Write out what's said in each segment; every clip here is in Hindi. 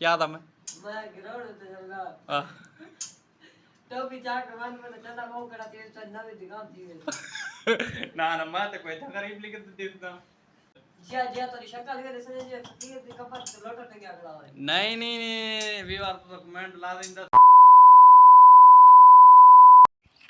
क्या था मैं गिरोड़ तो चलगा हाँ। तो भी जाकर मान में चंदा बहु करा तेज से नवी दिखाम थी ना ना मैं तो कोई था गरीब लिखत देता जिया तो शक्ल के देसे जे फकीर दी कपर लोटा टंगा खड़ा है नहीं नहीं नहीं विवाद तो कमेंट ला देंदा।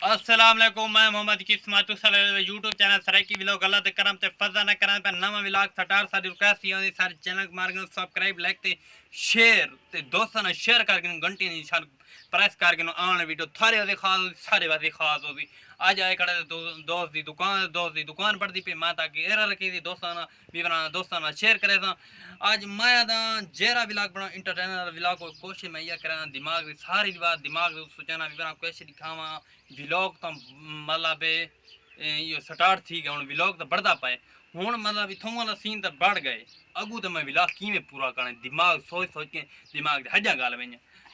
अस्सलाम वालेकुम, मैं मोहम्मद किस्मत यूट्यूब चैनल सराकी व्लॉग गलत करम ते फजा न करम पे नवा व्लॉग सटार सारी रिक्वेस्ट ये सारे चैनल मार के सब्सक्राइब लाइक ते शेयर ते दोस्तों ने शेयर करके घंटी निशान प्रेस करके आने वीडियो थारे वाले खास सारे वाले खास होगी। आज आए खड़े दोस्त दी दुकान पड़ती पे माता की एरा रखी थी दोस्तों ना भी बना दोस्तों ना शेयर करे था। आज मैं दा जेरा व्लॉग बना इंटरटेनर व्लॉग को कोशिश मैं ये करा दिमाग की सारी बात दिमाग सोचना भी बना कैसे दिखावा व्लॉग तो मतलब ये स्टार्ट थी गया हूँ व्लॉग तो बढ़ता पाए हूँ मतलब इतों वाला सीन तो बढ़ गए अगू तो मैं व्लॉग किमें पूरा करना दिमाग सोच सोच के दिमाग हजा गाल वे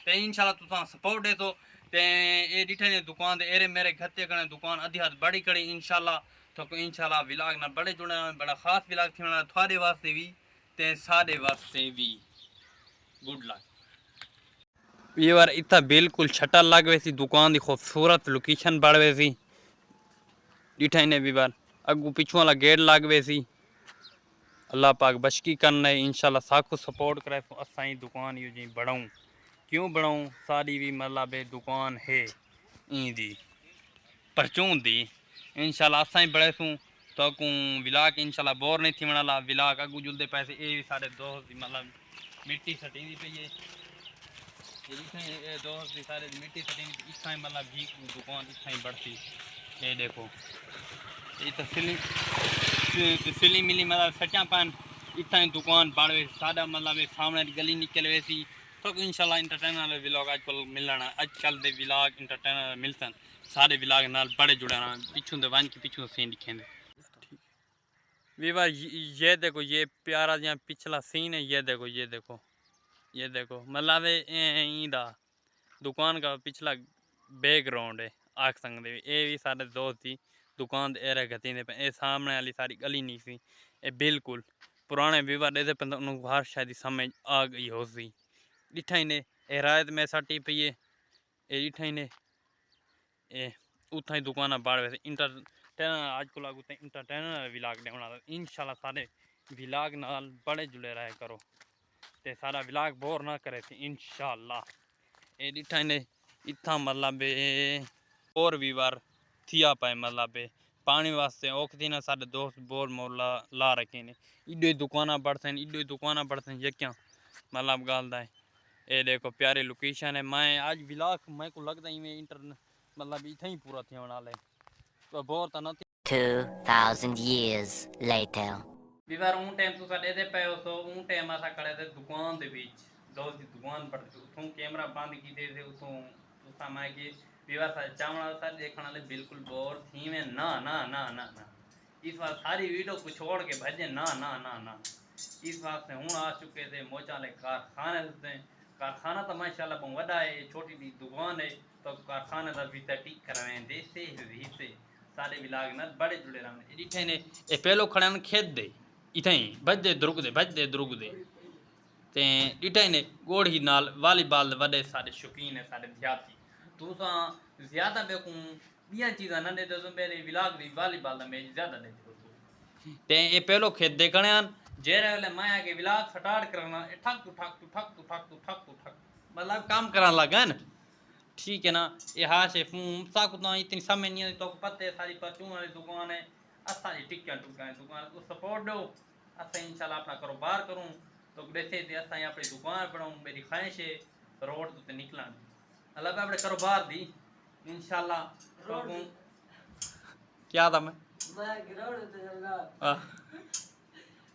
तो इंशाल्लाह तुसा सपोर्ट दे तो ये डिठे ने दुकान दे एरे मेरे घते कने दुकान आधी हाथ बड़ी कड़ी इंशाल्लाह तो इंशाल्लाह व्लॉग ना बड़े जुड़े बड़ा खास व्लॉग थी थारे वास्ते भी ते सारे वास्ते भी गुड लक। ये बार इतना बिल्कुल छटा लग वैसी दुकान की खूबसूरत लोकेशन बढ़ वैसी डिठा ने भी बार अगू पिछू वाला गेट लग वैसी अल्लाह पाक बशकी करना इंशाल्लाह साकू सपोर्ट करे तो असाई दुकान यू जी बढ़ाऊँ क्यों बढ़ाऊँ सारी भी मतलब दुकान है दी परचून दी इंशाल्लाह असाई बढ़े सूँ तो व्लॉग इंशाल्लाह बोर नहीं थी मना व्लॉग अगू जुलते पैसे ये भी सारे दोस्त मतलब मिट्टी सटी दी पे ये दोस्त भी सारे मिट्टी सटी इतना मतलब भी दुकान इतना ही बढ़ती ये देखो ये तो सिली मिली मतलब सचा पान इतना ही दुकान बढ़ वे सादा मतलब सामने गली निकल वैसी तो इंशाल्लाह इंटरटेनर व्लॉग आजकल मिलना आजकल दे व्लॉग इंटरटेनर मिलसन सारे व्लॉग नाल बड़े जुड़ना पिछू दे वन के पिछू सीन दिखेंगे। ठीक विवा ये देखो ये प्यारा जहाँ पिछला सीन है ये देखो मतलब ईदा दुकान का पिछला बैकग्राउंड है आख सकते ये भी सारे दोस्त थी दुकान एरे गति ने ये सामने वाली सारी गली नहीं सी ये बिल्कुल पुराने विवाद ऐसे बार शायद समझ आ गई हो सी डिठा ही ने रायत में सटी पी है ये डिठा ही ने ये उतना ही दुकान बाढ़ वैसे इंटरटेनर आजकल आगू इंटरटेनर व्लॉग ने बना इंशाल्लाह सारे व्लॉग नाल बड़े जुड़े रहे करो ते सारा व्लॉग बोर ना करे थे इंशाल्लाह ये डिठा ने इतना मतलब और भी बार थिया पाए मतलब पानी वास्ते ओखती ना सारे दोस्त बोर मोर ला रखे ने इडे दुकाना बढ़ते इडे दुकाना बढ़ते ये क्या मतलब गाल है ये देखो प्यारी लोकेशन है मैं आज व्लॉग मैं को लगता ही मैं इंटर मतलब इतना ही पूरा थी बना ले तो बोर तो ना 2000 years later बीवार ऊं टाइम तो साडे दे पे तो ऊं टाइम आसा खड़े थे दुकान दे बीच दोस्त की दुकान पर उठूं कैमरा बंद की दे उठूं उसा मैं कि बीवार सा चावड़ा सा देखने वाले बिल्कुल बोर थी में ना ना ना ना ना इस बार सारी वीडियो को छोड़ के भजे ना ना ना ना इस बात से हूँ आ चुके थे मोचाले कारखाने से कारखाना तो माशाल्लाह बहुत बड़ा है छोटी सी दुकान है तो कारखाने का भी टिक करवाए देसे से सारे व्लॉग ना बड़े जुड़े रहने इठे ने ए पहलो खड़े खेत दे इतना ही भजदे द्रुगदे ते डिठा ने गोड़ी नाल वालीबॉल वडे सारे शौकीन है सारे विद्यार्थी तू सा ज्यादा देखूं बिया चीज़ा न दे तो मेरे व्लॉग दी वालीबॉल दा मैच ज्यादा दे ते ये पहलो खेत देखने जेरे वाले माया के व्लॉग स्टार्ट करना ठक टू ठक टू ठक टू ठक टू ठक टू ठक मतलब काम करने लगा न ठीक है ना ये हाँ से साकु तो इतनी समय नहीं तो पत्ते सारी परचून वाली दुकान है असा टिक्कियाँ टुक्कियाँ दुकान को सपोर्ट दो असा इंशाल्लाह अपना कारोबार करूँ तो जैसे असा अपनी दुकान बनाऊँ मेरी ख्वाहिश है रोड तो निकला अल्लाह पे अपने कारोबार दी इंशाल्लाह तो क्या था मैं गिरोड़ तो चलगा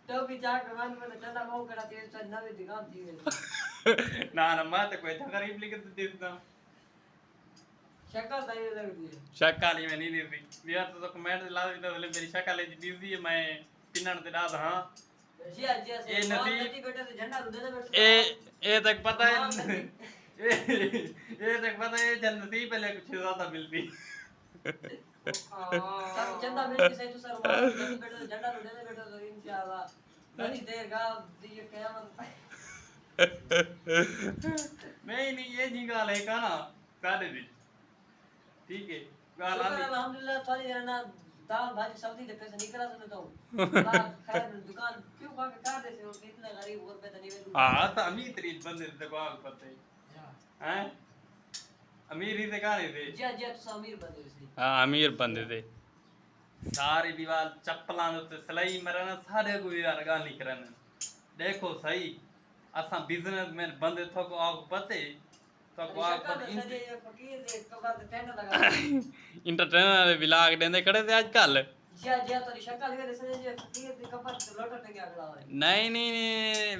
तो भी जाकर मान में चंदा बहु करा तेज से नवी दिखाम थी ना ना मैं तो कोई था गरीब लिखत देता शक्ल तो ये लगती है शक्ल ही में नहीं दिखती मेरा तो कमेंट ला देता तो मेरी शक्ल है दिखती है मैं पिनन ते डाल हां ये नसीब बेटा से झंडा दे दे ए तक पता है ये तक पता है जन नसीब पहले कुछ ज्यादा मिलती सर चंदा मिल के सही तो सर वहां बेटा से झंडा दे दे बेटा तो इंशाल्लाह बड़ी देर का ये कयामत नहीं ये जी गाल है का ना सारे दी ठीक है गाल शुक्र आंदी अल्हम्दुलिल्लाह थोड़ी देर ना दाल भाजी सब्जी के पैसे निकला सुने तो खैर दुकान क्यों खा के कर देते हो इतने गरीब और पे तो नहीं वेलू हाँ तो अमीर तरीक बंदे ते को आग पते हैं अमीर ही से कहां थे जी जी तो अमीर बंदे सी हाँ अमीर बंदे थे सारी दीवार चप्पलां ते सलाई मरन सारे को यार गाल नहीं करन देखो सही असा बिजनेसमैन बंदे थो को आग पते तो को आग पते सजे ये फकीर दे कबर ते टेंट लगा इंटरटेनर व्लॉग देंदे खड़े थे आजकल जी जी तो शक्ल के सजे ये फकीर दे कबर ते लोटा टे अगला है नहीं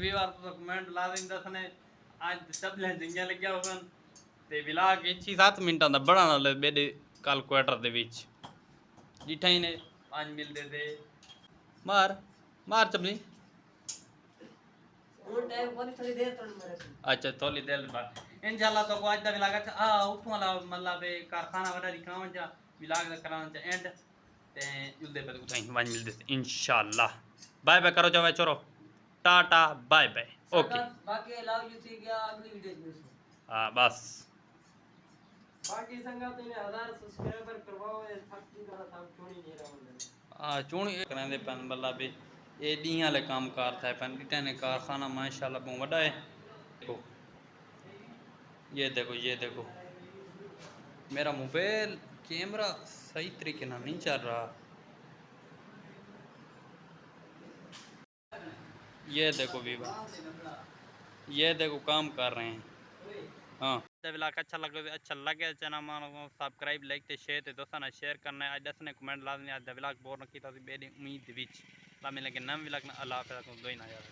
विवार तो कमेंट ला दें दसने आज चपले जिंगे लग गया होगन ते व्लॉग 6-7 मिनटां दा बनाना ले बेडे कैलकुलेटर दे विच जिठा ही ने 5 मिलदे थे मार मार चपली उन टाइम कोनी थोड़ी देर तो मरे सी अच्छा थोड़ी देर बाद इंशाल्लाह तो को आज दा व्लॉग अच्छा आ उठो वाला मतलब बे कारखाना वडा दिखावन जा व्लॉग दा करावन जा एंड ते जुलदे पे उठाई 5 मिलदे थे इंशाल्लाह बाय बाय करो जाओ चलो टाटा बाय बाय ओके बाकी लव यू थी गया अगली वीडियो में हाँ बस बाकी संगत ने 1000 सब्सक्राइबर करवाओ ये फक्की का था छोड़ी नहीं रहा हूं हाँ चूनी करांदे पन मतलब बे ये डी वाले काम कार था पन इटा ने कारखाना माशाल्लाह बहुत बड़ा है देखो ये देखो मेरा मोबाइल कैमरा सही तरीके ना नहीं चल रहा ये देखो विवा ये देखो काम कर रहे हैं हाँ व्लॉग अच्छा लगे चैनल सब्सक्राइब लाइक ते शेयर ते दोस्तों ने शेयर करना है दसने कमेंट लाजमी आज व्लॉग बोर न कीता सी बेदी उम्मीद विच ला मिलेंगे नम व्लॉग ना अल्लाह हाफिज़ दो ही ना यार